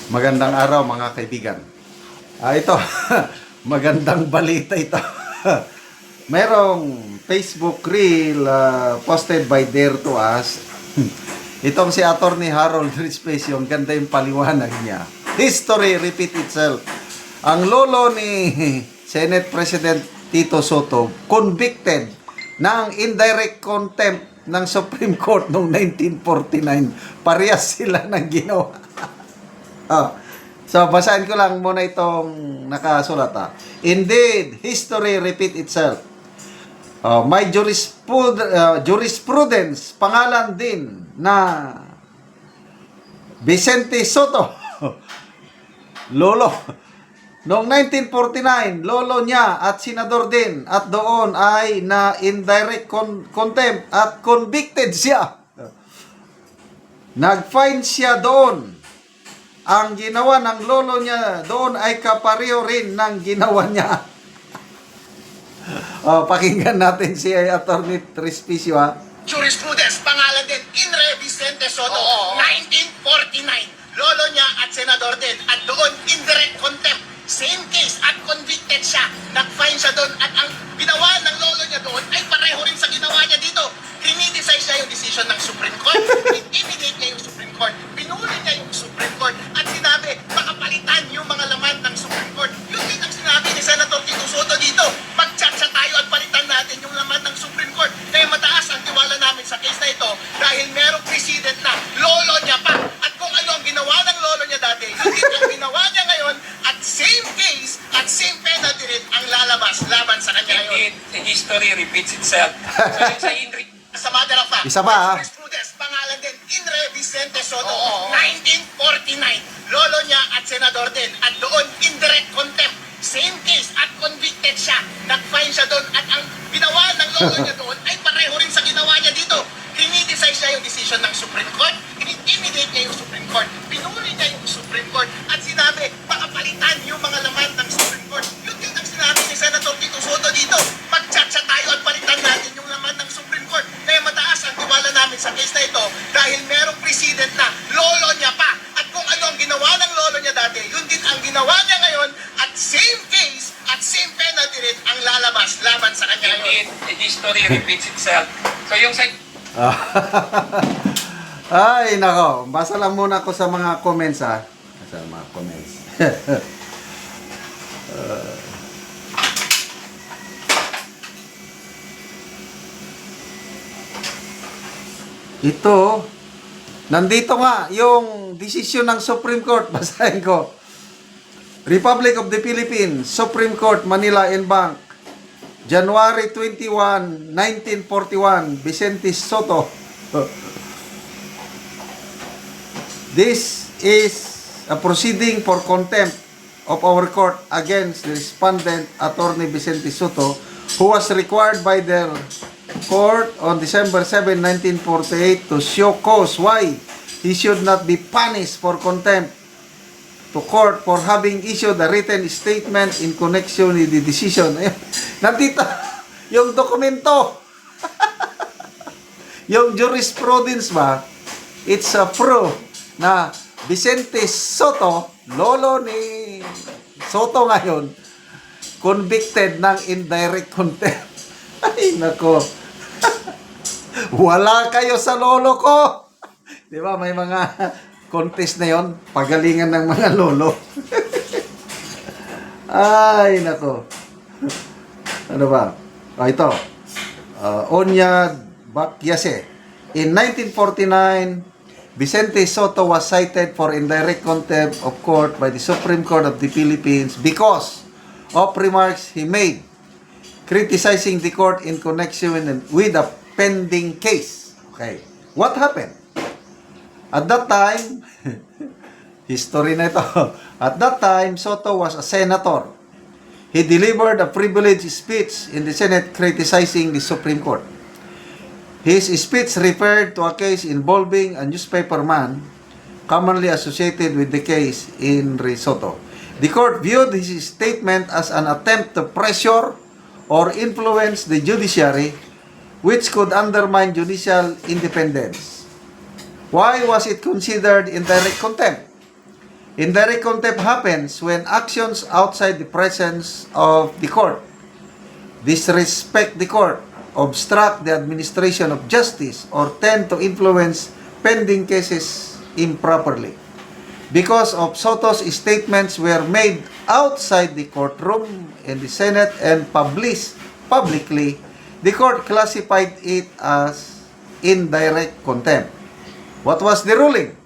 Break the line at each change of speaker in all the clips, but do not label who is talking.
Magandang araw mga kaibigan. Ito, magandang balita ito. Merong Facebook reel posted by Dare to Us. Itong si Attorney Harold Rispecio, ang ganda yung paliwanag niya. History repeat itself. Ang lolo ni Senate President Tito Soto convicted ng indirect contempt ng Supreme Court noong 1949. Parehas sila ng ginawa. So, basahin ko lang muna itong nakasulat. Indeed, history repeat itself. May jurisprudence, pangalan din na Vicente Soto. Lolo. Noong 1949, lolo niya at senador din. At doon ay na indirect contempt at convicted siya. Nag-fine siya doon. Ang ginawa ng lolo niya doon ay kapareho rin ng ginawa niya. Pakinggan natin si Attorney Trispicio.
Jurisprudence, pangalan din, Inre Vicente Soto, 1949. Lolo niya at senador din. At doon, indirect contempt. Same case at convicted siya. Nag-fine siya doon. At ang ginawa ng lolo niya doon ay pareho rin sa ginawa niya dito. Criticize niya yung decision ng Supreme Court. Intimidate niya yung Supreme Court. Pinuli niya yung Supreme Court. At sinabi, makapalitan yung mga laman ng Supreme Court. Yun din ang sinabi ni Senator Tito Soto dito. Mag-chat-chat tayo at palitan natin yung laman ng Supreme Court. Kaya mataas ang tiwala namin sa case na ito dahil merong precedent na lolo niya pa. At kung ano ang ginawa ng lolo niya dati, yun din ang ginawa niya ngayon at same case at same penalty rin ang lalabas laban sa kanya ngayon.
The history repeats itself. So yun sa Inri.
Sa matter of fact,
Isa pa,
jurisprudence, pangalan din, Inre Vicente Soto, 1949. Lolo niya at senador din. At doon, indirect contempt. Same case at convicted siya. Nag-fine siya doon. At ang ginawa ng lolo niya doon ay pareho rin sa ginawa niya dito. Criticize niya yung decision ng Supreme Court. Intimidate niya yung Supreme Court. Pinuli niya yung Supreme Court. At sinabi, pakapalitan yung mga laman ng Supreme Court. Yun din ang sinabi ni Senator Tito Soto dito. Mag-chat-chat tayo at palitan natin yung laman ng Supreme Court. Kaya mataas ang tiwala namin sa case na ito dahil merong precedent na lolo niya pa. At kung ano ang ginawa ng lolo niya dati, yun din ang ginawa niya ngayon at same case at same penalty rin ang lalabas laban sa kanya ngayon.
Indeed, the history repeats itself. So yung sa
Ay, nako. Basa lang muna ako sa mga comments, Sa mga comments. Ito, nandito nga yung desisyon ng Supreme Court. Basahin ko. Republic of the Philippines, Supreme Court, Manila Bank, January 21, 1941, Vicente Soto. This is a proceeding for contempt of our court against the respondent, Attorney Vicente Soto, who was required by their court on December 7, 1948 to show cause why he should not be punished for contempt to court for having issued a written statement in connection with the decision. Nandito yung dokumento. Yung jurisprudence ba, it's a proof na Vicente Soto, lolo ni Soto ngayon, convicted ng indirect contempt. Ay, nako. Wala kayo sa lolo ko. Di ba, may mga contest na yon, pagalingan ng mga lolo. Ay, nako. Ano ba? Ito. Onyad Bakyase. In 1949, Vicente Soto was cited for indirect contempt of court by the Supreme Court of the Philippines because of remarks he made criticizing the court in connection with a pending case. Okay. What happened? At that time, history na ito. At that time, Soto was a senator. He delivered a privileged speech in the Senate criticizing the Supreme Court. His speech referred to a case involving a newspaperman commonly associated with the case in Soto. The court viewed his statement as an attempt to pressure or influence the judiciary, which could undermine judicial independence. Why was it considered indirect contempt? Indirect contempt happens when actions outside the presence of the court disrespect the court, obstruct the administration of justice, or tend to influence pending cases improperly. Because of Soto's statements were made outside the courtroom in the Senate and published publicly, the court classified it as indirect contempt. What was the ruling?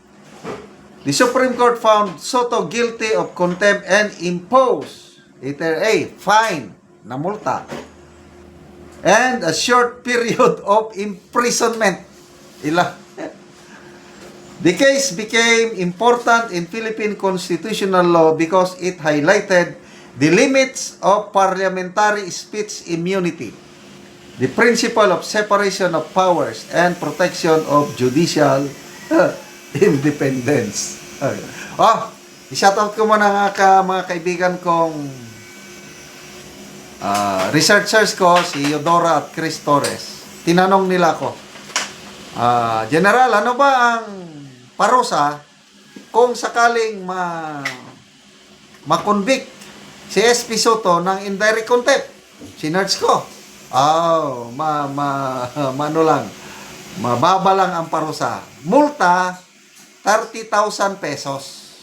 The Supreme Court found Soto guilty of contempt and imposed either A, fine, na multa, and a short period of imprisonment. The case became important in Philippine constitutional law because it highlighted the limits of parliamentary speech immunity, the principle of separation of powers, and protection of judicial independence. I-shoutout ko muna mga kaibigan kong researchers ko, si Eudora at Chris Torres. Tinanong nila ko, General, ano ba ang parusa kung sakaling ma-convict si SP Soto ng indirect contempt? Sinerch ko. Mababa lang ang parusa. Multa, 30,000 pesos.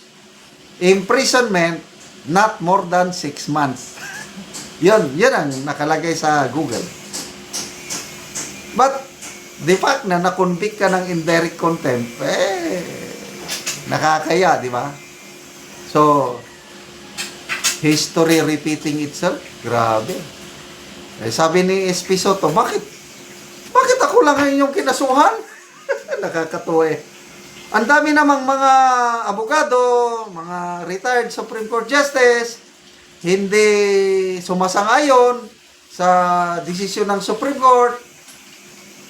Imprisonment, not more than 6 months. Yun ang nakalagay sa Google. But, the fact na na-convict ka ng indirect contempt, nakakaya, di ba? So, history repeating itself? Grabe. Sabi ni SP Soto, bakit ako lang ang inyong kinasuhan? Nakakatuwa eh. Ang dami namang mga abogado, mga retired Supreme Court Justice, hindi sumasang-ayon sa desisyon ng Supreme Court.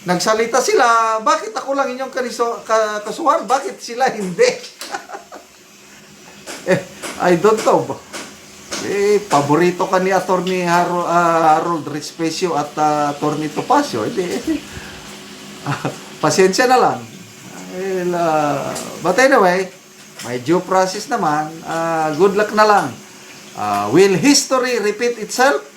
Nagsalita sila, bakit ako lang inyong kasuhan? Bakit sila hindi? I don't know. Paborito ka ni Attorney Harold Respecio at Attorney Topacio. Pasensya na lang. But anyway, may due process naman. Good luck na lang. Will history repeat itself?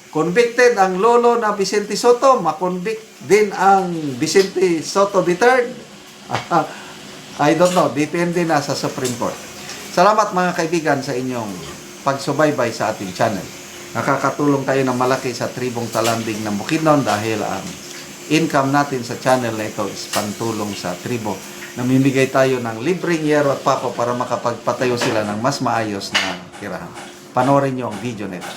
Convicted ang lolo na Vicente Soto, makonvict din ang Vicente Soto III. I don't know, depende na sa Supreme Court. Salamat mga kaibigan sa inyong pagsubaybay sa ating channel. Nakakatulong tayo ng malaki sa tribong talanding ng Bukidnon dahil ang income natin sa channel na ito is pantulong sa tribo. Namimigay tayo ng libreng yero at pako para makapagpatayo sila ng mas maayos na tirahan. Panoorin nyo ang video nito.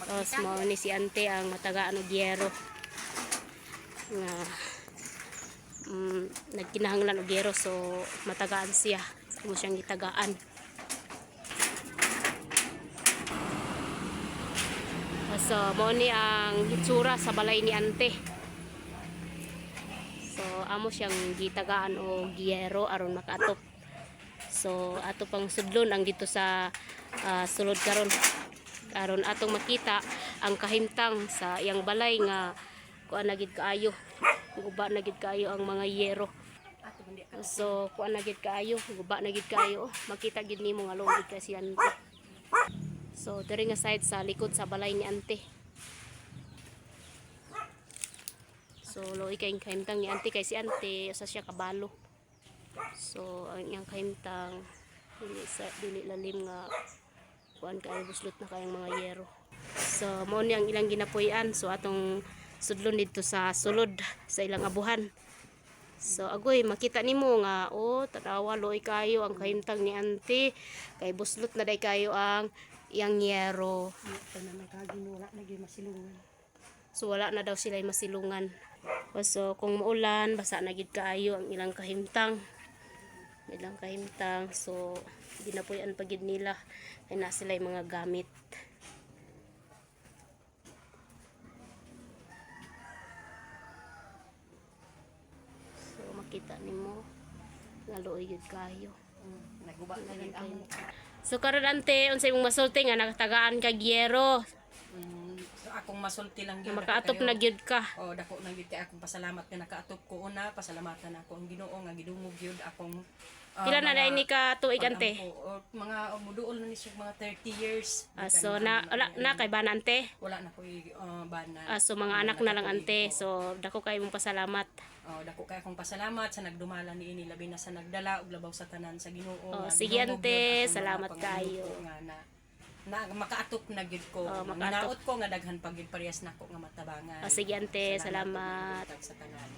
Tapos mo ni si ante ang matagaan og yero nga nagkinahanglan og yero, so matagaan siya, mo siyang gitagaan. So mo ni ang hitsura sa balay ni ante, so amo siyang gitagaan og yero aron makaatop. So ato pang sudlon ang dito sa sulod karon aron atong makita ang kahimtang sa iyang balay nga kuan na gid kaayo, guba na gid kaayo ang mga yero. So kuan na gid kaayo, guba na gid kaayo, makita gid nimo nga lugid ka si ante. So diri nga side sa likod sa balay ni ante. So loy kay kahimtang ni ante kay si ante usa siya kabalo. So ang iyang kahimtang dili lalim nga kuan kay buslot na kayang mga yero. So mao ni ang ilang ginapuy-an. So atong sudlon dito sa sulod sa ilang abuhan. So agoy makita nimo nga tanawa loy kayo ang kahimtang ni ante kay buslot na day kayo ang iyang yero. So wala na daw sila masilungan. So kung maulan basa na gid kaayo ang ilang kahimtang. So ginapuy-an pa gid nila ay na sila yung mga gamit. So makita nimo nga luoy gid kayo. Naguba na gid amo. So karon ante unsay imong masulti nga nakatagaan kag yero?
So akong masulti lang gyud
Makaatop na gyud ka.
dako na gyud kay akong pasalamat nga nakaatop ko una, pasalamatan ako ang Ginoo nga gidungog gyud akong
Pila na dai ni ka tuig ante?
Mga muduol na ni siya mga 30 years.
So na kay bana ante.
Wala na ko banan.
So mga anak na lang ante. So dako kay mong pasalamat.
Dako kay akong pasalamat sa nagdumala ni ini labi na sa nagdala og labaw sa tanan sa Ginoo.
Sige ante, salamat kayo.
Na makaatok na gid ko.
Makaatok.
Minaot ko nga daghan pagid parehas nako nga matabangan.
Sige ante, salamat.
Sa tanan.